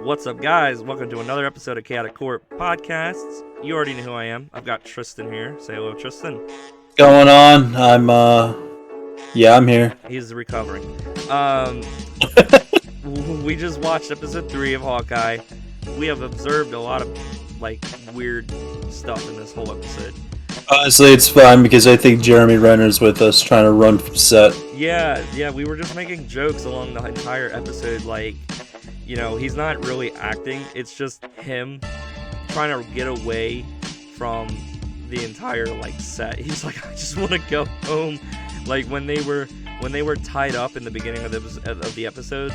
What's up, guys? Welcome to another episode of Chaotic Court Podcasts. You already know who I am. I've got Tristan here. Say hello, Tristan. Going on? I'm here. He's recovering. We just watched episode 3 of Hawkeye. We have observed a lot of, weird stuff in this whole episode. Honestly, it's fine because I think Jeremy Renner's with us trying to run from set. Yeah, we were just making jokes along the entire episode, he's not really acting. It's just him trying to get away from the entire set. He's like, I just want to go home. Like when they were tied up in the beginning of the episode,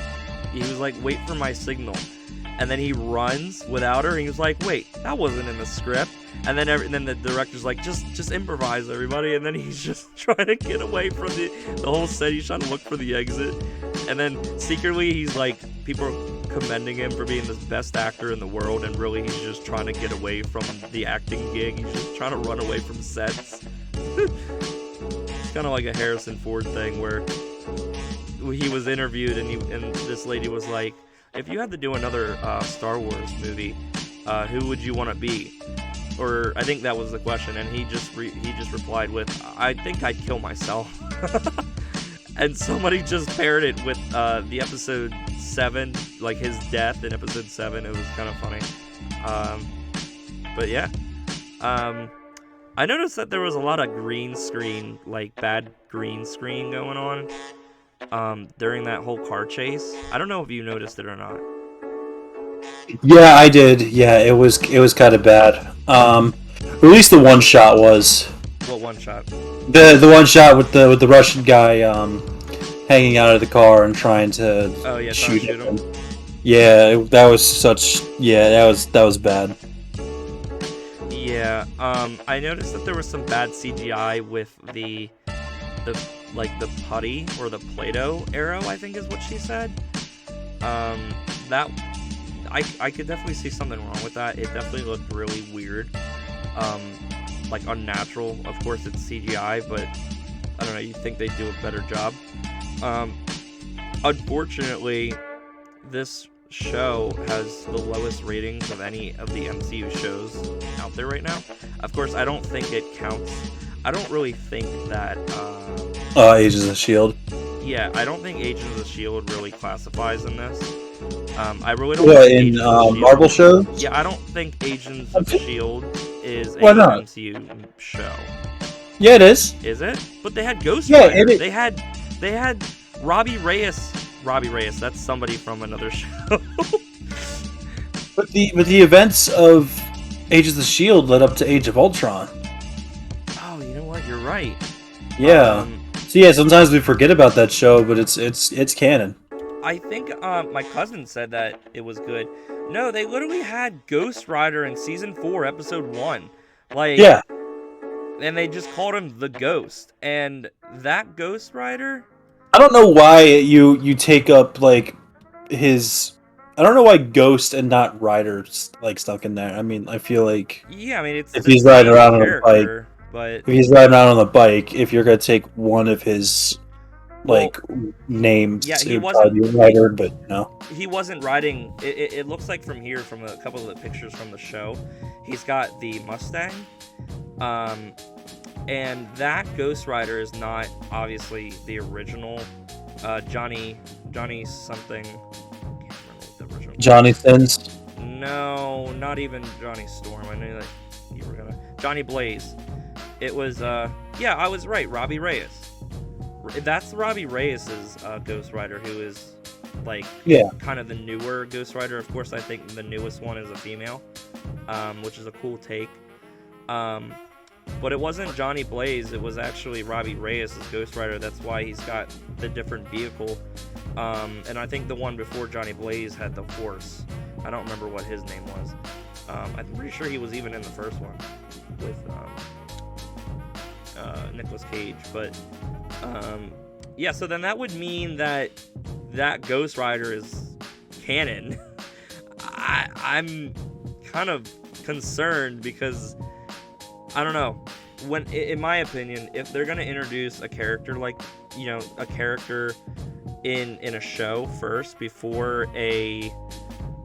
he was like, wait for my signal, and then he runs without her. And he was like, wait, that wasn't in the script. And then the director's like, just improvise, everybody. And then he's just trying to get away from the whole set. He's trying to look for the exit. And then secretly he's like, people are commending him for being the best actor in the world, and really he's just trying to get away from the acting gig. He's just trying to run away from sets. It's kind of like a Harrison Ford thing where he was interviewed and this lady was like, if you had to do another Star Wars movie, who would you want to be? Or I think that was the question, and he just replied with, I think I'd kill myself. And somebody just paired it with the episode 7, like his death in episode 7. It was kind of funny. But yeah. I noticed that there was a lot of green screen, bad green screen going on during that whole car chase. I don't know if you noticed it or not. Yeah, I did. Yeah, it was kind of bad. At least the one shot was. What one shot? The one shot with the Russian guy hanging out of the car and trying to shoot him. Yeah, that was bad. Yeah, I noticed that there was some bad CGI with the putty or the Play-Doh arrow, I think is what she said. That I could definitely see something wrong with that. It definitely looked really weird. Unnatural. Of course it's CGI, but I don't know, you'd think they'd do a better job. Unfortunately, this show has the lowest ratings of any of the MCU shows out there right now. Of course, I don't think it counts. I don't really think that Agents of S.H.I.E.L.D. Yeah, I don't think Agents of S.H.I.E.L.D. really classifies in this. I really don't. What, in Marvel shows? Yeah, I don't think Agents of S.H.I.E.L.D. is a MCU show. Yeah, it is. Is it? But they had Ghost Rider. It is. They had Robbie Reyes. Robbie Reyes, that's somebody from another show. But the events of Agents of S.H.I.E.L.D. led up to Age of Ultron. Oh, you know what? You're right. Yeah. Sometimes we forget about that show, but it's canon. I think my cousin said that it was good. No, they literally had Ghost Rider in season 4, episode 1. Yeah. And they just called him the Ghost. And that Ghost Rider, I don't know why you take up his. I don't know why Ghost and not Rider stuck in there. I mean, I feel like it's if he's riding around on a bike, but if he's riding around on a bike, if you're gonna take one of his names, he it wasn't would be Rider, but no, he wasn't riding. It looks like from here, from a couple of the pictures from the show, he's got the Mustang. And that Ghost Rider is not obviously the original Johnny something. I can't remember what the original. Johnny Sins. No, not even Johnny Storm. I knew that you were gonna Johnny Blaze. It was I was right. Robbie Reyes. That's Robbie Reyes's Ghost Rider, who is kind of the newer Ghost Rider. Of course, I think the newest one is a female, which is a cool take. But it wasn't Johnny Blaze, it was actually Robbie Reyes' Ghost Rider. That's why he's got the different vehicle. And I think the one before Johnny Blaze had the horse. I don't remember what his name was. I'm pretty sure he was even in the first one with Nicolas Cage. But so then that would mean that Ghost Rider is canon. I'm kind of concerned because I don't know. In my opinion, if they're gonna introduce a character a character in a show first before a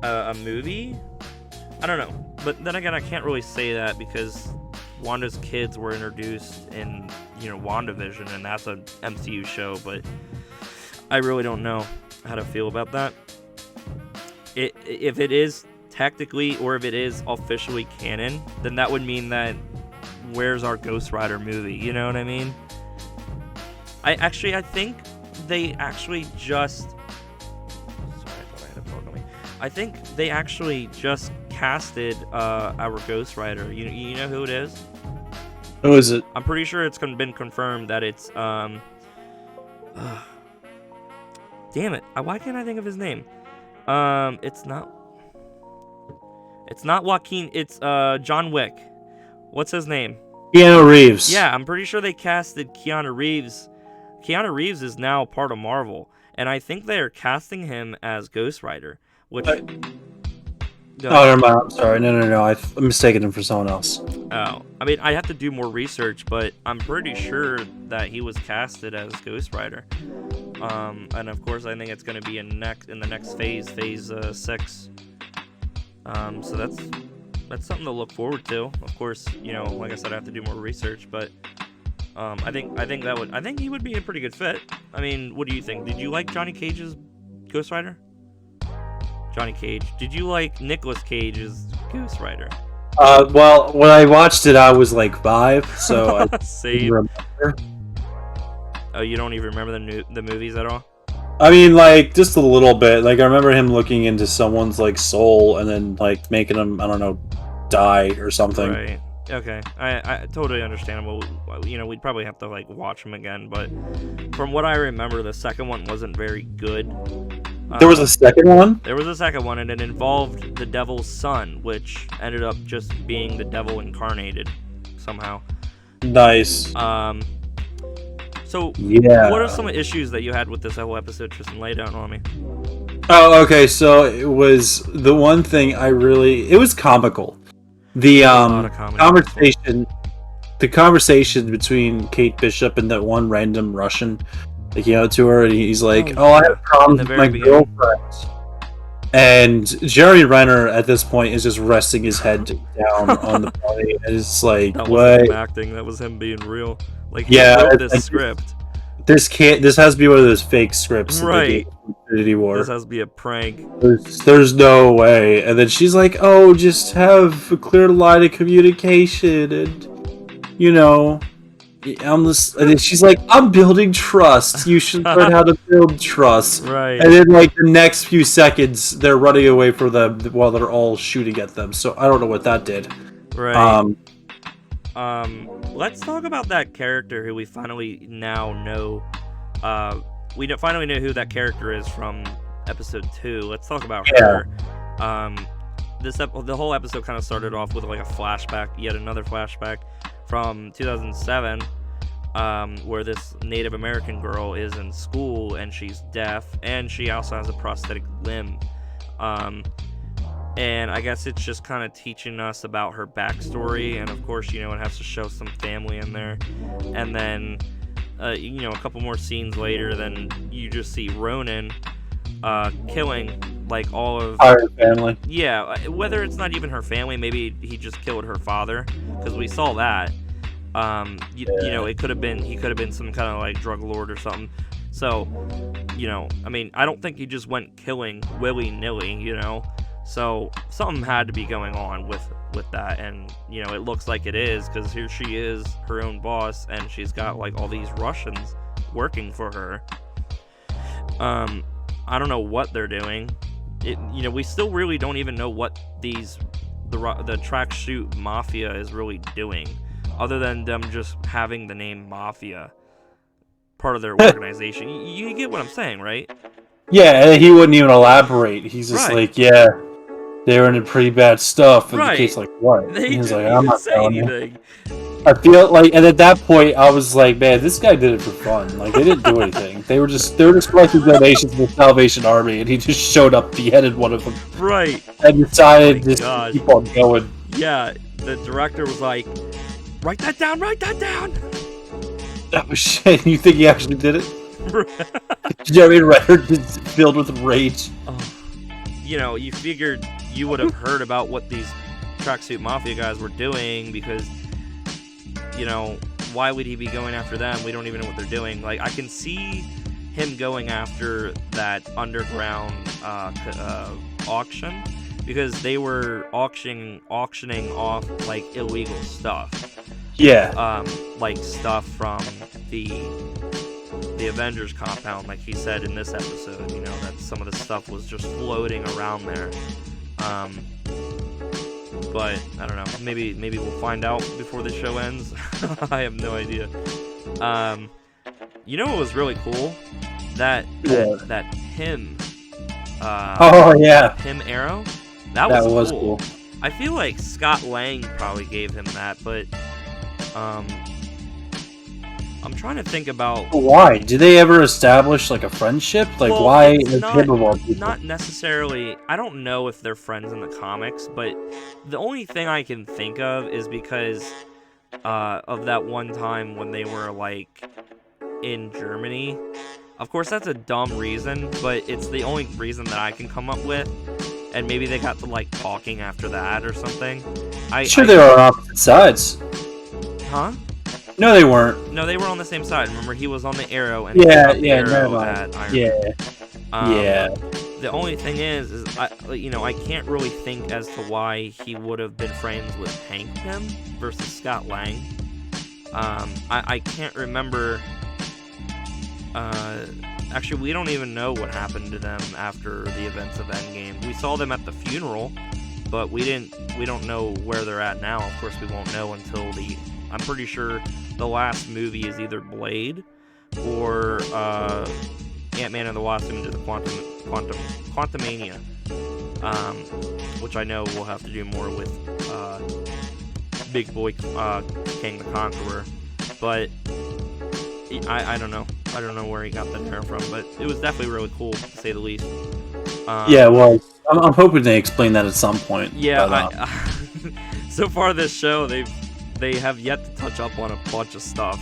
a movie? I don't know. But then again, I can't really say that because Wanda's kids were introduced in, WandaVision, and that's an MCU show, but I really don't know how to feel about that. If it is technically, or if it is officially canon, then that would mean that where's our Ghost Rider movie? You know what I mean? I think they actually just... Sorry, I thought I had a bug on me. I think they actually just casted our Ghost Rider. You know who it is? Who is it? I'm pretty sure it's been confirmed that it's damn it! Why can't I think of his name? It's not Joaquin. It's John Wick. What's his name? Keanu Reeves. Yeah, I'm pretty sure they casted Keanu Reeves. Keanu Reeves is now part of Marvel, and I think they are casting him as Ghost Rider. Which? Oh, never mind. I'm sorry. No. I'm mistaken him for someone else. Oh, I mean, I have to do more research, but I'm pretty sure that he was casted as Ghost Rider. And of course, I think it's going to be in the next phase 6. So that's something to look forward to. Of course, like I said, I have to do more research, but I think he would be a pretty good fit. I mean, what do you think? Did you like Johnny Cage's Ghost Rider? Johnny Cage. Did you like Nicolas Cage's Ghost Rider? Well, when I watched it, I was like 5, so I Same. remember. Oh, you don't even remember the movies at all? I mean, like, just a little bit. Like, I remember him looking into someone's, like, soul and then, like, making him, I don't know, die or something. Right. Okay. I totally understandable. We'd probably have to, like, watch them again, but from what I remember, the second one wasn't very good. There was a second one? There was a second one, and it involved the devil's son, which ended up just being the devil incarnated somehow. Nice. So, yeah. What are some issues that you had with this whole episode? Tristan, lay down on me. Oh, okay. So it was the one thing it was comical. The conversation between Kate Bishop and that one random Russian, to her, and he's like, I have problems with my girlfriend. And Jeremy Renner at this point is just resting his head down on the body, and it's like, that wasn't him acting, that was him being real. Like, he wrote this script. This has to be one of those fake scripts, right? Infinity War. This has to be a prank. There's no way. And then she's like, "Oh, just have a clear line of communication," and and then she's like, "I'm building trust. You should learn how to build trust." Right. And then, like, the next few seconds, they're running away from them while they're all shooting at them. So I don't know what that did. Right. Let's talk about that character who we finally now know. We finally know who that character is from episode 2. Let's talk about her. The whole episode kind of started off with like a flashback, yet another flashback from 2007, where this Native American girl is in school and she's deaf, and she also has a prosthetic limb. And I guess it's just kind of teaching us about her backstory, and of course, it has to show some family in there. And then, a couple more scenes later, then you just see Ronan killing, like, all of her family. Yeah, whether it's not even her family, maybe he just killed her father, because we saw that. It could have been, he could have been some kind of, like, drug lord or something. So, I mean, I don't think he just went killing willy-nilly, So something had to be going on with that, and it looks like it is, because here she is, her own boss, and she's got like all these Russians working for her. I don't know what they're doing. We still really don't even know what the tracksuit mafia is really doing, other than them just having the name mafia part of their organization. You get what I'm saying, right? Yeah, he wouldn't even elaborate. He's just like, yeah. They were into pretty bad stuff, and the kid's like, "What?" He's like, "I'm not telling you." I feel like, and at that point, I was like, "Man, this guy did it for fun. Like, they didn't do anything. They were just collecting donations to the Salvation Army, and he just showed up, beheaded one of them, right, and decided to keep on going." Yeah, the director was like, "Write that down. Write that down." That was shit. You think he actually did it? Jeremy Renner is filled with rage. Oh. you figured you would have heard about what these Tracksuit Mafia guys were doing because, why would he be going after them? We don't even know what they're doing. Like, I can see him going after that underground auction because they were auctioning off, like, illegal stuff. Yeah. Like stuff from the Avengers compound, like he said in this episode, that some of the stuff was just floating around there. But I don't know. Maybe we'll find out before the show ends. I have no idea. What was really cool? That him. Him arrow. That was cool. I feel like Scott Lang probably gave him that, but I'm trying to think about why. Do they ever establish like a friendship? Like, well, why is him of all people? Not necessarily. I don't know if they're friends in the comics, but the only thing I can think of is because of that one time when they were like in Germany. Of course, that's a dumb reason, but it's the only reason that I can come up with. And maybe they got to like talking after that or something. They were on opposite sides. Huh? No, they weren't. No, they were on the same side. Remember, he was on the arrow, and never mind. The only thing is I can't really think as to why he would have been friends with Hank Pym versus Scott Lang. I can't remember. Actually, we don't even know what happened to them after the events of Endgame. We saw them at the funeral, but we don't know where they're at now. Of course, we won't know until I'm pretty sure the last movie is either Blade or Ant-Man and the Wasp into the Quantumania, which I know we'll have to do more with Big Boy King the Conqueror, but I don't know. I don't know where he got the hair from, but it was definitely really cool, to say the least. Well, I'm hoping they explain that at some point. Yeah, but, so far this show, they have yet to touch up on a bunch of stuff.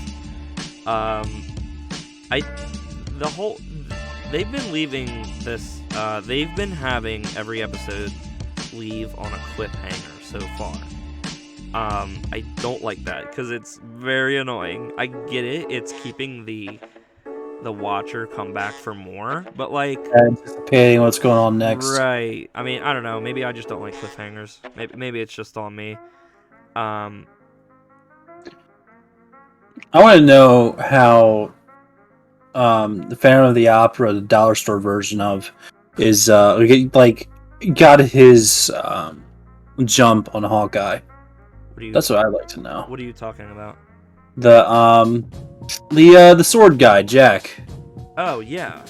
They've been leaving this. They've been having every episode leave on a cliffhanger so far. I don't like that because it's very annoying. I get it; it's keeping the watcher come back for more, but like anticipating what's going on next. Right. I mean, I don't know. Maybe I just don't like cliffhangers. Maybe it's just on me. I want to know how the Phantom of the Opera, the dollar store version of, is like got his jump on Hawkeye. That's what I'd like to know. What are you talking about? The sword guy, Jack. Oh yeah.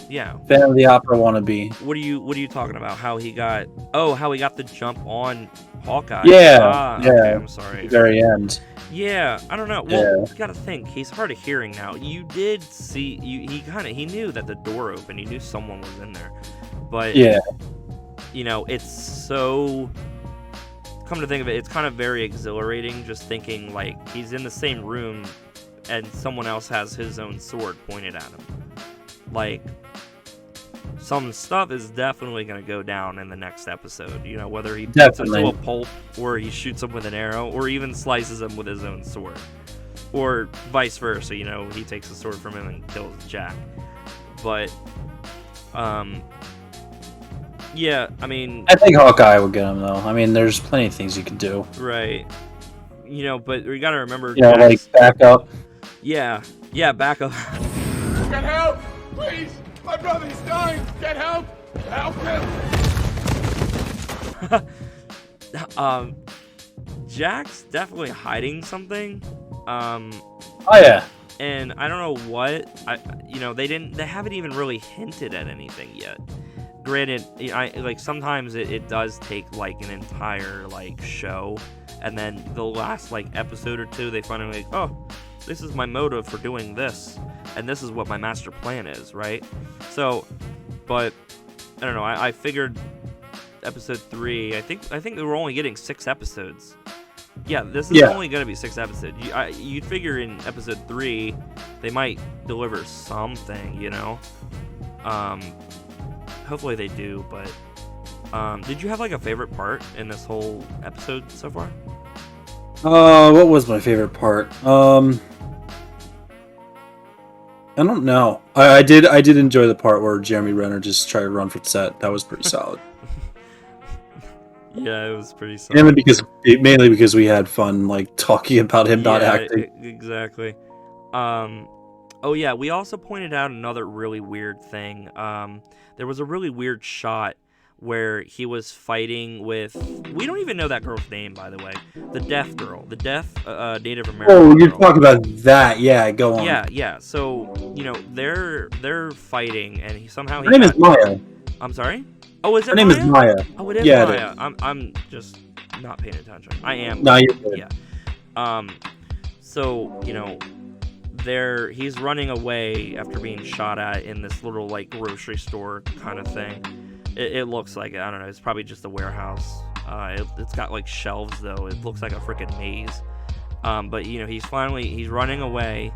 Phantom of the Opera wannabe. What are you talking about? How he got the jump on Hawkeye? Yeah. Okay, I'm sorry. At the very end. Yeah, I don't know. Well, you gotta think. He's hard of hearing now. You did see he knew that the door opened. He knew someone was in there. But yeah, it's so. Come to think of it, it's kind of very exhilarating just thinking like he's in the same room and someone else has his own sword pointed at him. Like, some stuff is definitely going to go down in the next episode. Whether he puts him to a pulp or he shoots him with an arrow or even slices him with his own sword. Or vice versa, he takes the sword from him and kills Jack. But, yeah, I mean... I think Hawkeye will get him, though. I mean, there's plenty of things he could do. Right. But we gotta remember... like, back up. Yeah, back up. Get help! Please! My brother's dying! Get help! Help him! Jack's definitely hiding something. Oh, yeah. And I don't know what. They haven't even really hinted at anything yet. Granted, sometimes it does take like an entire like show, and then the last like episode or two they finally like, oh, this is my motive for doing this, and this is what my master plan is, right? So, but I don't know. I figured episode 3. I think they were only getting 6 episodes. Yeah, this is only gonna be 6 episodes. You'd figure in episode 3 they might deliver something, Hopefully they do, but Did you have like a favorite part in this whole episode so far? What was my favorite part? I don't know. I did enjoy the part where Jeremy Renner just tried to run for the set. That was pretty solid. Yeah, it was pretty solid. Mainly because we had fun like talking about him not acting. Exactly. Oh yeah, we also pointed out another really weird thing. There was a really weird shot where he was fighting with... We don't even know that girl's name, by the way. The deaf girl. The deaf Native American Oh, you're girl. talking about that. Yeah, go on. Yeah. So, they're fighting, and somehow... Her name is Maya. I'm sorry? Oh, is it Her name Maya? is Maya. Oh, it is yeah, Maya. It is. I'm just not paying attention. I am. No, you're good. Yeah. So, he's running away after being shot at in this little, like, grocery store kind of thing. It looks like it. I don't know. It's probably just a warehouse. It's got, like, shelves, though. It looks like a freaking maze. But, he's running away,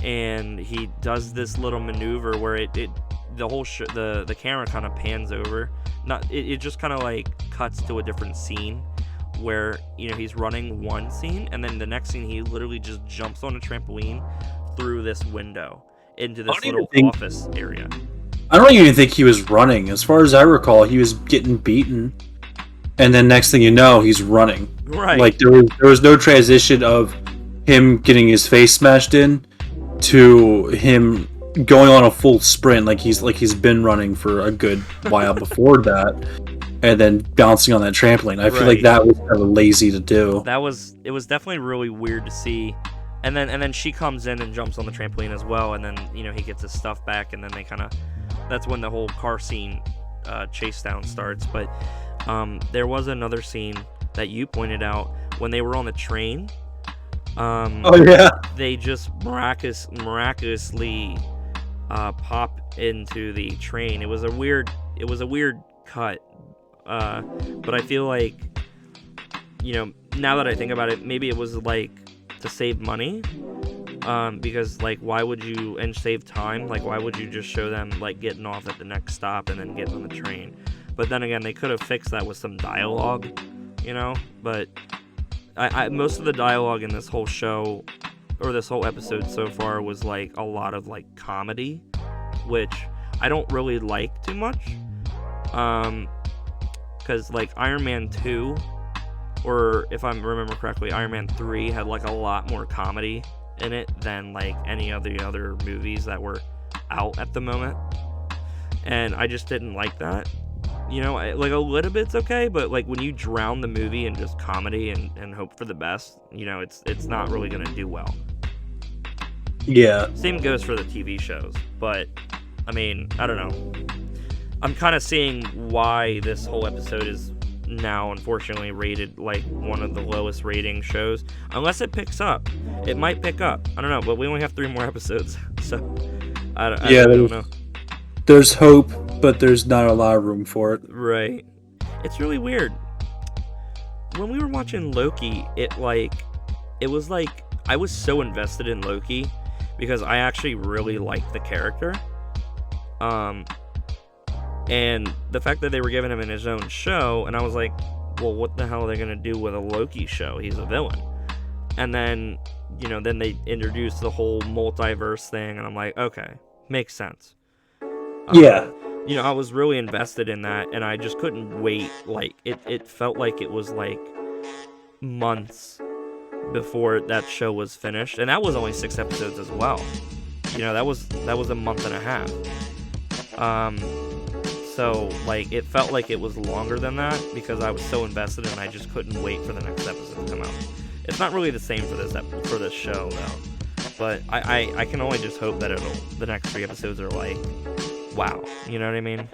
and he does this little maneuver where the camera kind of pans over. It just kind of, like, cuts to a different scene where, he's running one scene, and then the next scene he literally just jumps on a trampoline through this window into this little office area. I don't even think he was running. As far as I recall, he was getting beaten, and then next thing you know, he's running. Right. Like, there was no transition of him getting his face smashed in to him going on a full sprint like he's been running for a good while before that, and then bouncing on that trampoline. I feel like that was kind of lazy to do. It was definitely really weird to see. And then she comes in and jumps on the trampoline as well, and then he gets his stuff back, and then they kind of... That's when the whole car scene chase down starts. But there was another scene that you pointed out when they were on the train. Oh yeah. They just miraculously pop into the train. It was a weird cut. But I feel like, now that I think about it, maybe it was like to save money. Because, like, why would you, and save time, like, why would you just show them, like, getting off at the next stop and then getting on the train? But then again, they could have fixed that with some dialogue, but I most of the dialogue in this whole show, or this whole episode so far, was, like, a lot of, like, comedy, which I don't really like too much, because, like, Iron Man 2, or if I remember correctly, Iron Man 3 had, like, a lot more comedy in it than like any of the other movies that were out at the moment, and I just didn't like that. Like a little bit's okay, but like when you drown the movie in just comedy and hope for the best, it's not really gonna do well. Yeah. Same goes for the TV shows, but I mean, I don't know. I'm kind of seeing why this whole episode is now unfortunately rated like one of the lowest rating shows, unless it picks up. It might pick up, I don't know, but we only have 3 more episodes, so I don't know. There's hope, but there's not a lot of room for it. Right. It's really weird. When we were watching Loki, it was like I was so invested in Loki because I actually really liked the character, and the fact that they were giving him in his own show, and I was like, well, what the hell are they going to do with a Loki show? He's a villain. And then, then they introduced the whole multiverse thing, and I'm like, okay, makes sense. Yeah. I was really invested in that, and I just couldn't wait. Like, it felt like it was, like, months before that show was finished. And that was only 6 episodes as well. That was a month and a half. So, like, it felt like it was longer than that because I was so invested and I just couldn't wait for the next episode to come out. It's not really the same for this show, though. But I can only just hope that the next 3 episodes are like, wow. You know what I mean?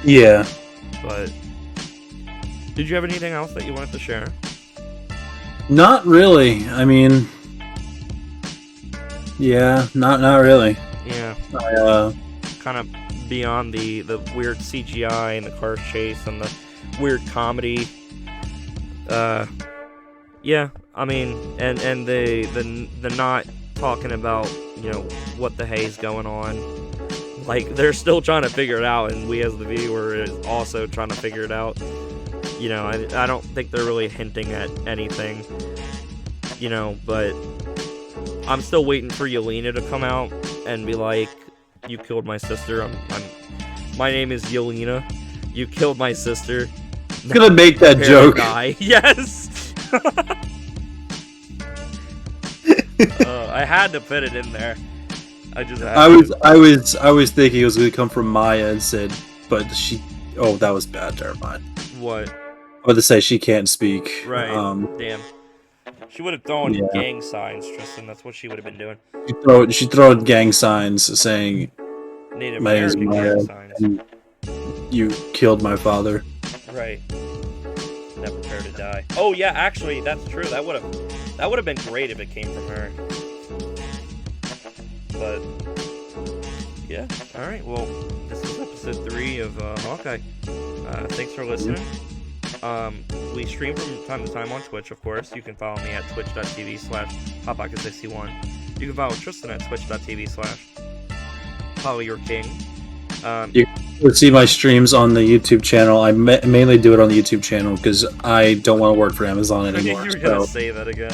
Yeah. But did you have anything else that you wanted to share? Not really. I mean, yeah, not really. Yeah. Kind of beyond the weird CGI and the car chase and the weird comedy. Yeah, I mean, and the not talking about, what the hell's going on Like, they're still trying to figure it out, and we as the viewer is also trying to figure it out. You know, I don't think they're really hinting at anything, you know, but I'm still waiting for Yelena to come out and be like, you killed my sister. My name is Yelena. You killed my sister. I'm gonna make that joke. Die. Yes. I had to put it in there. I was thinking it was gonna come from Maya and said, but she. Oh, that was bad. Never mind. What? I was to say she can't speak. Right. Damn. She would have thrown gang signs, Tristan. That's what she would have been doing. She thrown gang signs saying Native American gang signs. You killed my father. Right. Never prepare to die. Oh yeah, actually, that's true. That would have been great if it came from her. But yeah. All right. Well, this is episode 3 of Hawkeye. Thanks for listening. We stream from time to time on Twitch, of course. You can follow me at twitch.tv/hotpocket61. You can follow Tristan at twitch.tv/followyyourking. You can see my streams on the YouTube channel. I mainly do it on the YouTube channel because I don't want to work for Amazon anymore. You were gonna say that again.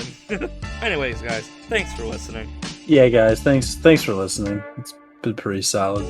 Anyways, guys, thanks for listening. Yeah, guys, thanks for listening. It's been pretty solid.